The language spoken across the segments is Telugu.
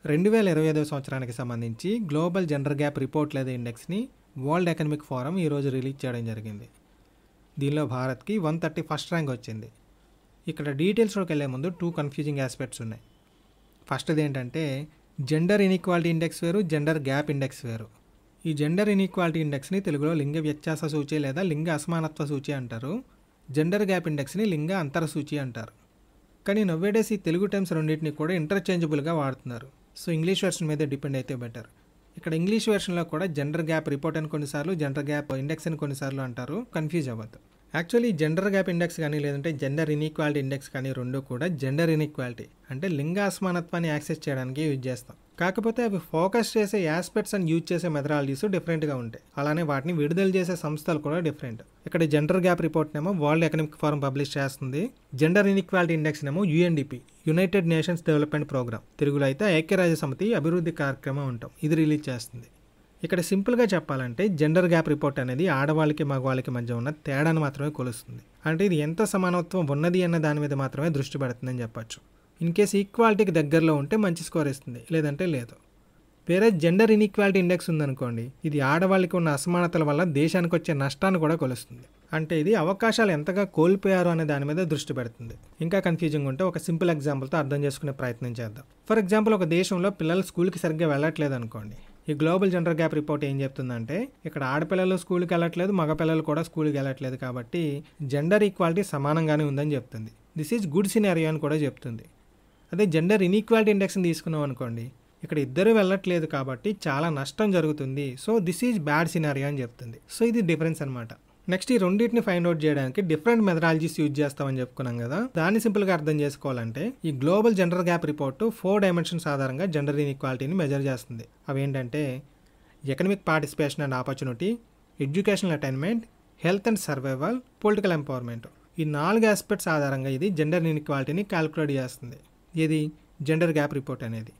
2025 సంవత్సరానికి సంబంధించి గ్లోబల్ జెండర్ గ్యాప్ రిపోర్ట్ లేదా ఇండెక్స్ని వరల్డ్ ఎకనామిక్ ఫోరం ఈరోజు రిలీజ్ చేయడం జరిగింది. దీనిలో భారత్కి 131st ర్యాంక్ వచ్చింది. ఇక్కడ డీటెయిల్స్లోకి వెళ్ళే ముందు 2 కన్ఫ్యూజింగ్ ఆస్పెక్ట్స్ ఉన్నాయి. ఫస్ట్ది ఏంటంటే జెండర్ ఇన్ఈక్వాలిటీ ఇండెక్స్ వేరు, జెండర్ గ్యాప్ ఇండెక్స్ వేరు. ఈ జెండర్ ఇన్ఈక్వాలిటీ ఇండెక్స్ని తెలుగులో లింగ వ్యత్యాస సూచి లేదా లింగ అసమానత్వ సూచి అంటారు. జెండర్ గ్యాప్ ఇండెక్స్ని లింగ అంతర సూచి అంటారు. కానీ నవ్వేడేస్ ఈ తెలుగు టర్మ్స్ రెండింటిని కూడా ఇంటర్చేంజబుల్గా వాడుతున్నారు. సో ఇంగ్లీష్ వెర్షన్ మీద డిపెండ్ అయితే బెటర్. ఇక్కడ ఇంగ్లీష్ వెర్షన్లో కూడా జెండర్ గ్యాప్ రిపోర్ట్ అని కొన్నిసార్లు, జెండర్ గ్యాప్ ఇండెక్స్ అని కొన్నిసార్లు అంటారు. కన్ఫ్యూజ్ అవ్వద్దు. యాక్చువల్లీ జెండర్ గ్యాప్ ఇండెక్స్ కానీ లేదంటే జెండర్ ఇన్ఈక్వాలిటీ ఇండెక్స్ కానీ రెండు కూడా జెండర్ ఇన్ఈక్వాలిటీ అంటే లింగ అసమానత్వాన్ని యాక్సెస్ చేయడానికి యూజ్ చేస్తాం. కాకపోతే అవి ఫోకస్ చేసే యాస్పెక్ట్స్ అండ్ యూజ్ చేసే మెథడాలజీస్ డిఫరెంట్గా ఉంటాయి. అలానే వాటిని విడుదల చేసే సంస్థలు కూడా డిఫరెంట్. ఇక్కడ జెండర్ గ్యాప్ రిపోర్ట్నేమో వరల్డ్ ఎకనామిక్ ఫోరం పబ్లిష్ చేస్తుంది. జెండర్ ఇన్ఈక్వాలిటీ ఇండెక్స్నేమో UNDP, united nations development programme, తెలుగులో అయితే ఐక్యరాజ్య సమితి అభివృద్ధి కార్యక్రమం ఉంటాం, ఇది రిలీజ్ చేస్తుంది. ఇక్కడ సింపుల్గా చెప్పాలంటే జెండర్ గ్యాప్ రిపోర్ట్ అనేది ఆడవాళ్ళకి మగవాళ్ళకి మధ్య ఉన్న తేడాను మాత్రమే కొలుస్తుంది. అంటే ఇది ఎంత సమానత్వం ఉన్నది అన్న దాని మీద మాత్రమే దృష్టి పెడుతుందని చెప్పచ్చు. ఇన్ కేసు ఈక్వాలిటీకి దగ్గరలో ఉంటే మంచి స్కోర్ ఇస్తుంది, లేదంటే లేదు. వేరే జెండర్ ఇన్ఈక్వాలిటీ ఇండెక్స్ ఉందనుకోండి, ఇది ఆడవాళ్ళకి ఉన్న అసమానతల వల్ల దేశానికి వచ్చే నష్టాన్ని కూడా కొలుస్తుంది. అంటే ఇది అవకాశాలు ఎంతగా కోల్పోయారు అనే దాని మీద దృష్టి పెడుతుంది. ఇంకా కన్ఫ్యూజింగ్ ఉంటే ఒక సింపుల్ ఎగ్జాంపుల్తో అర్థం చేసుకునే ప్రయత్నం చేద్దాం. ఫర్ ఎగ్జాంపుల్, ఒక దేశంలో పిల్లలు స్కూల్కి సరిగ్గా వెళ్ళట్లేదు అనుకోండి. ఈ గ్లోబల్ జెండర్ గ్యాప్ రిపోర్ట్ ఏం చెప్తుందంటే ఇక్కడ ఆడపిల్లలు స్కూల్కి వెళ్ళట్లేదు, మగపిల్లలు కూడా స్కూల్కి వెళ్ళట్లేదు, కాబట్టి జెండర్ ఈక్వాలిటీ సమానంగానే ఉందని చెప్తుంది. దిస్ ఈజ్ గుడ్ సినారియో అని కూడా చెప్తుంది. అదే జెండర్ ఇన్ఈక్వాలిటీ ఇండెక్స్ని తీసుకున్నాం అనుకోండి, ఇక్కడ ఇద్దరు వెళ్ళట్లేదు కాబట్టి చాలా నష్టం జరుగుతుంది. So this is bad scenario అని చెప్తుంది. సో ఇది డిఫరెన్స్ అనమాట. నెక్స్ట్ ఈ రెండింటిని ఫైండ్ అవుట్ చేయడానికి డిఫరెంట్ మెథడాలజీస్ యూజ్ చేస్తామని చెప్పుకున్నాం కదా. దాన్ని సింపుల్గా అర్థం చేసుకోవాలంటే ఈ global gender gap report 4 dimensions ఆధారంగా జెండర్ ఇన్ఈక్వాలిటీని మెజర్ చేస్తుంది. అవేంటంటే economic participation and opportunity, educational attainment, health and survival, political empowerment. ఈ 4 ఆస్పెక్ట్స్ ఆధారంగా ఇది జెండర్ ఇన్ఈక్వాలిటీని క్యాలిక్యులేట్ చేస్తుంది. ఇది జెండర్ గ్యాప్ రిపోర్ట్ అనేది.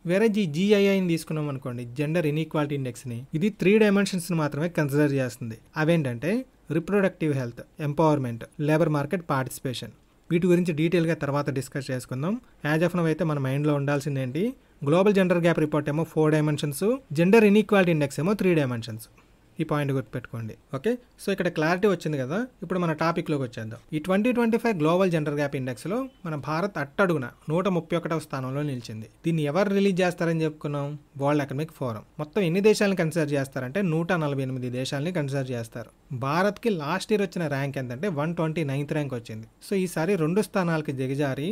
వేరే జీఐఐని తీసుకున్నాం అనుకోండి, జెండర్ ఇన్ఈక్వాలిటీ ఇండెక్స్ని, ఇది 3 డైమెన్షన్స్ని మాత్రమే కన్సిడర్ చేస్తుంది. అవేంటంటే reproductive health, empowerment, labour market participation. వీటి గురించి డీటెయిల్గా తర్వాత డిస్కస్ చేసుకుందాం. యాజ్ ఆఫ్ నౌ అయితే మన మైండ్లో ఉండాల్సింది ఏంటి, గ్లోబల్ జెండర్ గ్యాప్ రిపోర్ట్ ఏమో 4 డైమెన్షన్స్, జెండర్ ఇన్ఈక్వాలిటీ ఇండెక్స్ ఏమో 3 డైమెన్షన్స్. ఈ పాయింట్ గుర్తుపెట్టుకోండి. ఓకే, సో ఇక్కడ క్లారిటీ వచ్చింది కదా. ఇప్పుడు మన టాపిక్లోకి వచ్చేద్దాం. ఈ 2025 గ్లోబల్ జెండర్ గ్యాప్ ఇండెక్స్లో మన భారత్ అట్టడుగున 131వ స్థానంలో నిలిచింది. దీన్ని ఎవరు రిలీజ్ చేస్తారని చెప్పుకున్నాం? World economic forum. మొత్తం ఎన్ని దేశాలను కన్సిడర్ చేస్తారంటే 148 దేశాలని కన్సిడర్ చేస్తారు. భారత్కి లాస్ట్ ఇయర్ వచ్చిన ర్యాంక్ ఎంతంటే 129th ర్యాంక్ వచ్చింది. సో ఈసారి 2 స్థానాలకి దిగజారి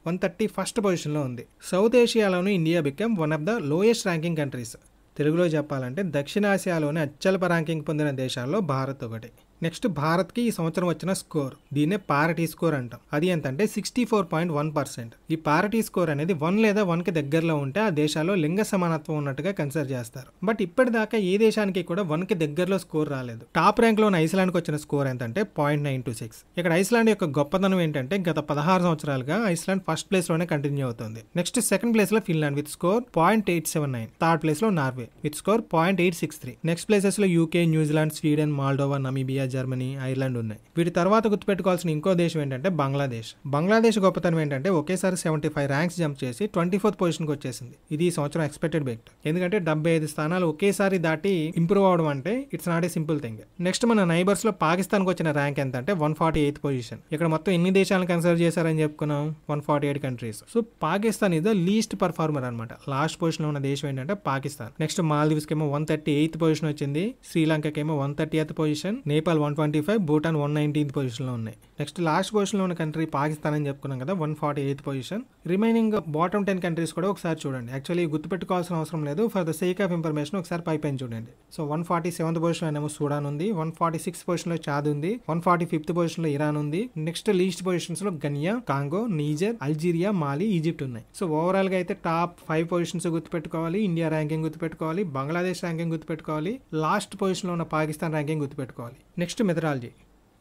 131st పొజిషన్లో ఉంది. సౌత్ ఏషియాలోని India become one of the lowest ranking countries. తెలుగులో చెప్పాలంటే దక్షిణాసియాలోనే అత్యల్ప ర్యాంకింగ్ పొందిన దేశాల్లో భారత్ ఒకటి. నెక్స్ట్ భారత్కి ఈ సంవత్సరం వచ్చిన స్కోర్, దీన్నే పారిటీ స్కోర్ అంటాం. అది ఎంతంటే 64.1%. ఈ పారిటీ స్కోర్ అనేది 1 లేదా 1కి దగ్గరలో ఉంటే ఆ దేశాల్లో లింగ సమానత్వం ఉన్నట్టుగా కన్సిడర్ చేస్తారు. బట్ ఇప్పటిదాకా ఏ దేశానికి కూడా 1కి దగ్గరలో స్కోర్ రాలేదు. టాప్ ర్యాంక్లో ఉన్న ఐస్లాండ్కి వచ్చిన స్కోర్ ఎంతంటే 0.926. ఇక్కడ ఐస్లాండ్ యొక్క గొప్పతనం ఏంటంటే గత 16 సంవత్సరాలుగా ఐస్లాండ్ ఫస్ట్ ప్లేస్లోనే కంటిన్యూ అవుతుంది. నెక్స్ట్ సెకండ్ ప్లేస్లో ఫిన్లాండ్ విత్ స్కోర్ 0.879. థర్డ్ ప్లేస్లో నార్వే విత్ స్కోర్ 0.863. నెక్స్ట్ ప్లేసెస్లో UK, New Zealand, Sweden, Moldova, Namibia, Germany, Ireland ఉన్నాయి. వీటి తర్వాత గుర్తుపెట్టుకోవాల్సిన ఇంకో దేశం ఏంటంటే బంగ్లాదేశ్. బంగ్లాదేశ్ గొప్పతనం ఏంటంటే ఒకేసారి 75 ర్యాంక్స్ జంప్ చేసి 24th పొజిషన్కి వచ్చేసింది. ఇది ఈ సంవత్సరం ఎక్స్పెక్టెడ్ బెట్. ఎందుకంటే 75 స్థానాలు ఒకేసారి దాటి ఇంప్రూవ్ అవడం అంటే it's not a simple thing. Next మన నైబర్స్ లో పాకిస్తాన్కి వచ్చిన ర్యాంక్ ఎంత అంటే 148th పొజిషన్. ఇక్కడ మొత్తం ఎన్ని దేశాలను కన్సిడర్ చేశారని చెప్పుకున్నాం? 148 countries. So Pakistan is the least performer అనమాట. లాస్ట్ పొజిషన్ లో ఉన్న దేశం ఏంటంటే పాకిస్తాన్. నెక్స్ట్ మాల్దీవ్స్ కేమో 138th పొజిషన్ వచ్చింది, శ్రీలంకకేమో 130th position, Nepal 125, Bhutan 119th పొజిషన్లో ఉన్నాయి. నెక్స్ట్ లాస్ట్ పొజిషన్లో ఉన్న కంట్రీ పాకిస్తాన్ అని చెప్పుకున్నాం కదా, 148th position. Remaining bottom 10 countries కూడా ఒకసారి చూడండి. యాక్చువల్లీ గుర్తుపెట్టుకోవాల్సిన అవసరం లేదు, for the sake of information ఒకసారి పైపైన చూడండి. సో 147th పొజిషన్ ఏమో సూడాన్ ఉంది, 146th పొజిషన్లో చాద్ ఉంది, 145th పొజిషన్లో ఇరాన్ ఉంది. నెక్స్ట్ లీస్ట్ పొజిషన్స్లో Guinea, Congo, Niger, Algeria, Mali, Egypt ఉన్నాయి. సో ఓవరాల్గా అయితే టాప్ 5 పొజిషన్స్ గుర్తుపెట్టుకోవాలి, ఇండియా ర్యాంకింగ్ గుర్తుపెట్టుకోవాలి, బంగ్లాదేశ్ ర్యాంకింగ్ గుర్తుపెట్టుకోవాలి, లాస్ట్ పొజిషన్లో ఉన్న పాకిస్తాన్ ర్యాంకింగ్ గుర్తుపెట్టుకోవాలి. Next methodology.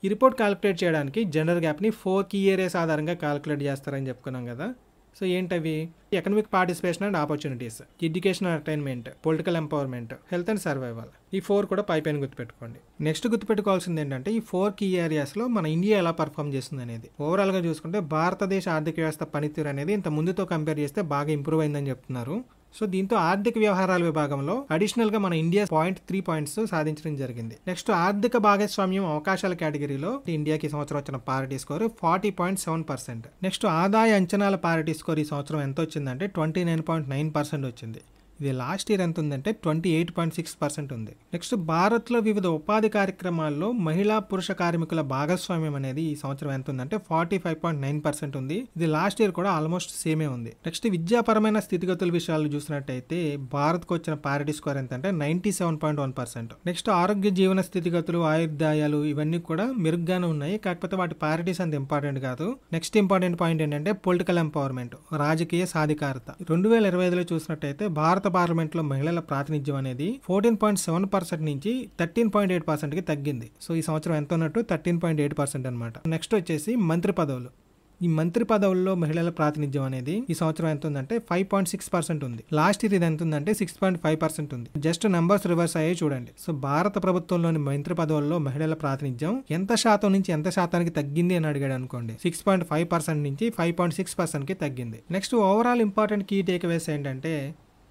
ఈ రిపోర్ట్ క్యాలిక్యులేట్ చేయడానికి జెండర్ గ్యాప్ని 4 కీ ఏరియాస్ ఆధారంగా క్యాలిక్యులేట్ చేస్తారని చెప్పుకున్నాం కదా. సో ఏంటవి? Economic participation and opportunities, educational attainment, political empowerment, health and survival. ఈ 4 కూడా పైపైన గుర్తుపెట్టుకోండి. నెక్స్ట్ గుర్తుపెట్టుకోవాల్సింది ఏంటంటే ఈ 4 కీ ఏరియాస్లో మన ఇండియా ఎలా పర్ఫామ్ చేస్తుంది అనేది. ఓవరాల్గా చూసుకుంటే భారతదేశ ఆర్థిక వ్యవస్థ పనితీరు అనేది ఇంత ముందుతో కంపేర్ చేస్తే బాగా ఇంప్రూవ్ అయిందని చెప్తున్నారు. సో దీంతో ఆర్థిక వ్యవహారాల విభాగంలో అడిషనల్ గా మన ఇండియా 0.3 పాయింట్స్ సాధించడం జరిగింది. నెక్స్ట్ ఆర్థిక భాగస్వామ్యం అవకాశాల కేటగిరీలో ఇండియాకి ఈ సంవత్సరం వచ్చిన పారిటీ స్కోర్ 40.7%. నెక్స్ట్ ఆదాయ అంచనాల పారిటీ స్కోర్ ఈ సంవత్సరం ఎంత వచ్చిందంటే 29.9% వచ్చింది. ఇది లాస్ట్ ఇయర్ ఎంత ఉందంటే 28.6% ఉంది. నెక్స్ట్ భారత్లో వివిధ ఉపాధి కార్యక్రమాల్లో మహిళా పురుష కార్మికుల భాగస్వామ్యం అనేది ఈ సంవత్సరం ఎంత ఉందంటే 45.9% ఉంది. ఇది లాస్ట్ ఇయర్ కూడా ఆల్మోస్ట్ సేమే ఉంది. నెక్స్ట్ విద్యాపరమైన స్థితిగతుల విషయాలు చూసినట్టయితే భారత్కు వచ్చిన పారిటీ స్కోర్ ఎంత అంటే 97.1%. నెక్స్ట్ ఆరోగ్య జీవన స్థితిగతులు, ఆయుర్దాయాలు ఇవన్నీ కూడా మెరుగ్గానే ఉన్నాయి, కాకపోతే వాటి పారిటీస్ అంత ఇంపార్టెంట్ కాదు. నెక్స్ట్ ఇంపార్టెంట్ పాయింట్ ఏంటంటే పొలిటికల్ ఎంపవర్మెంట్, రాజకీయ సాధికారత. 2025లో చూసినట్టయితే భారత పార్లమెంట్ లో మహిళల ప్రాతినిధ్యం అనేది 14.7% నుంచి 13.8% కి తగ్గింది. సో ఈ సంవత్సరం ఎంత ఉన్నట్టు 13.8% అనమాట. నెక్స్ట్ వచ్చేసి మంత్రి పదవులు. ఈ మంత్రి పదవుల్లో మహిళల ప్రాతినిధ్యం అనేది ఈ సంవత్సరం ఎంత ఉందంటే 5.6% ఉంది. లాస్ట్ ఇయర్ ఇది ఎంత ఉందంటే 6.5% ఉంది. జస్ట్ నంబర్స్ రివర్స్ అయ్యే చూడండి. సో భారత ప్రభుత్వంలోని మంత్రి పదవుల్లో మహిళల ప్రాతినిధ్యం ఎంత శాతం నుంచి ఎంత శాతానికి తగ్గింది అని అడిగాడు అనుకోండి, 6.5% నుంచి 5.6% కి తగ్గింది. Next overall important key takeaways ఏంటంటే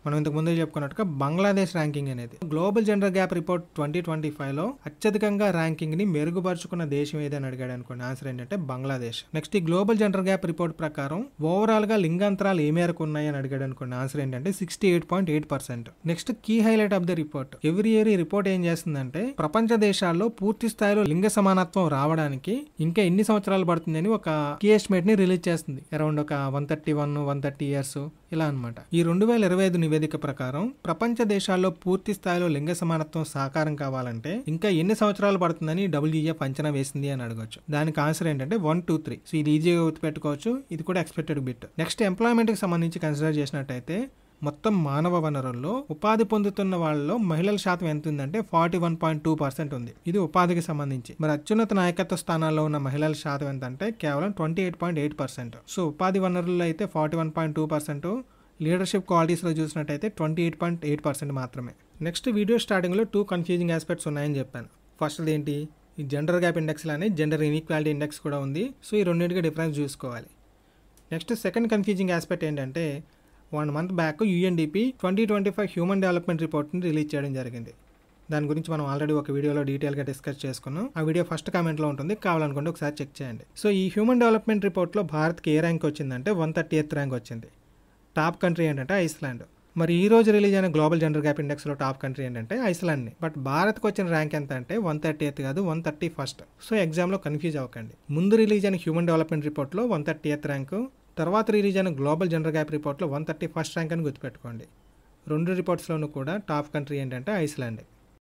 మనం ఇంతకు ముందే చెప్పుకున్నట్టుగా బంగ్లాదేశ్ ర్యాంకింగ్ అనేది గ్లోబల్ జెండర్ గ్యాప్ రిపోర్ట్ 2025లో అత్యధికంగా ర్యాంకింగ్ ని మెరుగుపరుచుకున్న దేశం ఏదని అడిగాడు అనుకోండి, ఆన్సర్ ఏంటంటే బంగ్లాదేశ్. నెక్స్ట్ ఈ గ్లోబల్ జెండర్ గ్యాప్ రిపోర్ట్ ప్రకారం ఓవరాల్ గా లింగాంతరాలు ఏ మేరకు ఉన్నాయని అడిగాడు అనుకోండి, ఆన్సర్ ఏంటంటే 68.8%. Next key highlight of the report. Every year ఈ రిపోర్ట్ ఏం చేస్తుందంటే ప్రపంచ దేశాల్లో పూర్తి స్థాయిలో లింగ సమానత్వం రావడానికి ఇంకా ఎన్ని సంవత్సరాలు పడుతుందని ఒక కీ ఎస్టిమేట్ ని రిలీజ్ చేస్తుంది. అరౌండ్ ఒక 130 ఇయర్స్ ఇలా అనమాట. ఈ 2025 నివేదిక ప్రకారం ప్రపంచ దేశాల్లో పూర్తి స్థాయిలో లింగ సమానత్వం సాకారం కావాలంటే ఇంకా ఎన్ని సంవత్సరాలు పడుతుందని WEF అంచనా వేసింది అని అడగొచ్చు. దానికి ఆన్సర్ ఏంటంటే 1, 2, 3. సో ఇది ఈజీగా గుర్తుపెట్టుకోవచ్చు, ఇది కూడా ఎక్స్పెక్టెడ్ బిట్. నెక్స్ట్ ఎంప్లాయ్మెంట్ కి సంబంధించి కన్సిడర్ చేసినట్టయితే మొత్తం మానవ వనరుల్లో ఉపాధి పొందుతున్న వాళ్ళలో మహిళల శాతం ఎంత ఉందంటే 41.2% ఉంది. ఇది ఉపాధికి సంబంధించి. మరి అత్యున్నత నాయకత్వ స్థానాల్లో ఉన్న మహిళల శాతం ఎంత అంటే కేవలం 28.8%. సో ఉపాధి వనరుల్లో అయితే 41.2%, లీడర్షిప్ క్వాలిటీస్లో చూసినట్టయితే 28.8% మాత్రమే. నెక్స్ట్ వీడియో స్టార్టింగ్లో 2 కన్ఫ్యూజింగ్ ఆస్పెక్ట్స్ ఉన్నాయని చెప్పాను. ఫస్ట్ ఏంటి, ఈ జెండర్ గ్యాప్ ఇండెక్స్ లానే జెండర్ ఇన్ఈక్వాలిటీ ఇండెక్స్ కూడా ఉంది. సో ఈ రెండింటికి డిఫరెన్స్ చూసుకోవాలి. నెక్స్ట్ సెకండ్ కన్ఫ్యూజింగ్ ఆస్పెక్ట్ ఏంటంటే 1 month back UNDP 2025 human development రిపోర్ట్ని రిలీజ్ చేయడం జరిగింది. దాని గురించి మనం ఆల్రెడీ ఒక వీడియోలో డీటెయిల్గా డిస్కస్ చేసుకున్నాం. ఆ వీడియో ఫస్ట్ కామెంట్లో ఉంటుంది, కావాలనుకుంటే ఒకసారి చెక్ చేయండి. సో ఈ హ్యూమన్ డెవలప్మెంట్ రిపోర్ట్లో భారత్కి ఏ ర్యాంక్ వచ్చిందంటే 138th ర్యాంక్ వచ్చింది. టాప్ కంట్రీ ఏంటంటే ఐస్లాండ్. మరి ఈ రోజు రిలీజ్ అయిన గ్లోబల్ జెండర్ గ్యాప్ ఇండెక్స్లో టాప్ కంట్రీ ఏంటంటే ఐస్లాండ్ని. బట్ భారత్కి వచ్చిన ర్యాంక్ ఎంత అంటే 138th కాదు, 131st. సో ఎగ్జామ్లో కన్ఫ్యూజ్ అవ్వకండి. ముందు రిలీజ్ అయిన హ్యూమన్ డెవలప్మెంట్ రిపోర్ట్లో 138th ర్యాంకు, తర్వాత రిలీజ్ అయిన గ్లోబల్ జెండర్ గ్యాప్ రిపోర్ట్లో 131st ర్యాంక్ అని గుర్తుపెట్టుకోండి. 2 రిపోర్ట్స్లోనూ కూడా టాప్ కంట్రీ ఏంటంటే ఐస్లాండ్.